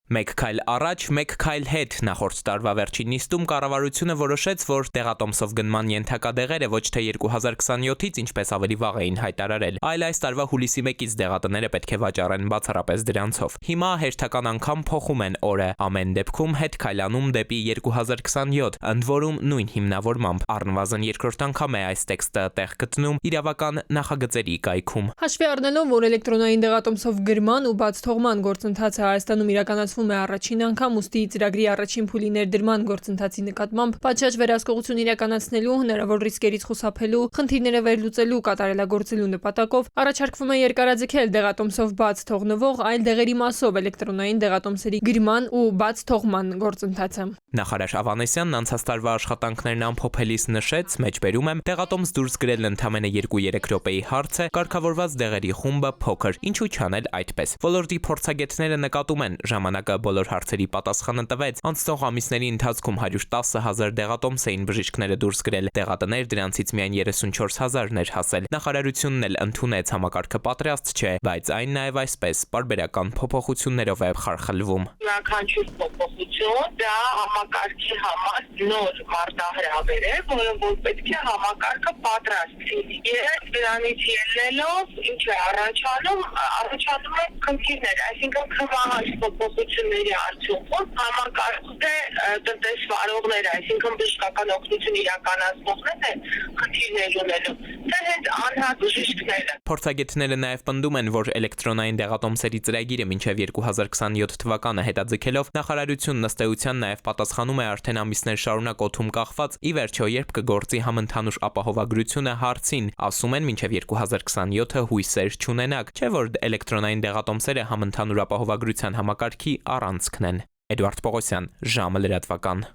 Մեկ քայլ առաջ, մեկ քայլ հետ նախորդ տարվա վերջին նիստում կառավարությունը որոշեց, որ տեղատոմսով գնման ենթակա դեղերը ոչ թե 2027-ից ինչպես ավելի վաղ էին հայտարարել, այլ այս տարվա հուլիսի 1-ից դեղատները պետք է վաճառեն բացառապես դրանցով։ Հիմա հերթական անգամ փոխում են օրը, ամեն դեպքում հետ քայլանում դեպի 2027, ընդ որում նույն հիմնավորմամբ։ Առնվազն երկրորդ անգամ է այս տեքստը տեղ գտնում իրավական նախագծերի կայքում։ Հաշվի առնելով, որ էլեկտրոնային դեղատոմսով գրման ու բաց թողման գործընթացը Հայաստանում իրականացվում է առաջին անգամ, ուստի ծրագրի առաջին փուլի ներդրման գործընթացի նկատմամբ պատշաճ վերահսկողություն իրականացնելու, հնարավոր ռիսկերից խուսափելու, խնդիրները վերլուծելու, կատարելագործելու նպատակով առաջարկվում է երկարաձգել դեղատոմսով բաց թողնվող այլ դեղերի մասով էլեկտրոնային դեղատոմսերի գրման ու բաց թողման գործընթացը։ Նախարար Ավանեսյանն անցած տարվա աշխատանքներն ամփոփելիս նշեց, մեջբերում եմ, դեղատոմս դուրս գրելն ընդամենը 2-3 րոպեի հարց է, կարգավորված դեղերի խումբը փոքր, ինչու չանել այդպես։ Ոլորտի փորձագետները նկատում են, ժամանակը բոլոր հարցերի պատասխանը տվեց, անցնող ամիսների ընթացքում 110,000 դեղատոմս էին բժիշկները դուրս գրել, դեղատներ դրանցից միայն 34,000-ն էր հասել։ Նախարարությունն էլ ընդունեց, համակարգը պատրաստ չէ, բայց այն նաև այսպես պարբերական փոփոխություններով է խարխլվում։ Յուրաքանչյուր փոփոխություն դա համակարգի համար նոր մարտահրավեր է, որը որ պետք է համակարգը պատրաստ լինի։ Երբ դրանից ելնելով ինչ է առաջանում է խնդիրներ, այսինքն քվահար փոփոխությունների արդյունքում համակարգը տնտեսվարողները, այսինքն բժշկական օգնություն իրականացնողները խնդիրներ ունելու։ Դա հենց անհատ բժիշկները։ Փորձագետները նաև պնդում են, որ էլեկտրոնային դեղատոմսերի ծրագիրը մինչև 2027 թվականը հետաձգելով նախարարությունն ըստ էության նաև պատասխանում է արդեն ամիսներ շարունակ օդում կախված ի վերջո երբ կգործի համընդհանուր ապահովագրությունը հարցին, ասում են մինչև 2027-ը հույսեր չունենակ, չէ՞ որ էլեկտրոնային դեղատոմսերը համընդհանուր ապահովագրության համակարգի առանցքն են։ Էդուարդ Պողոսյան, ժամը լրատվական։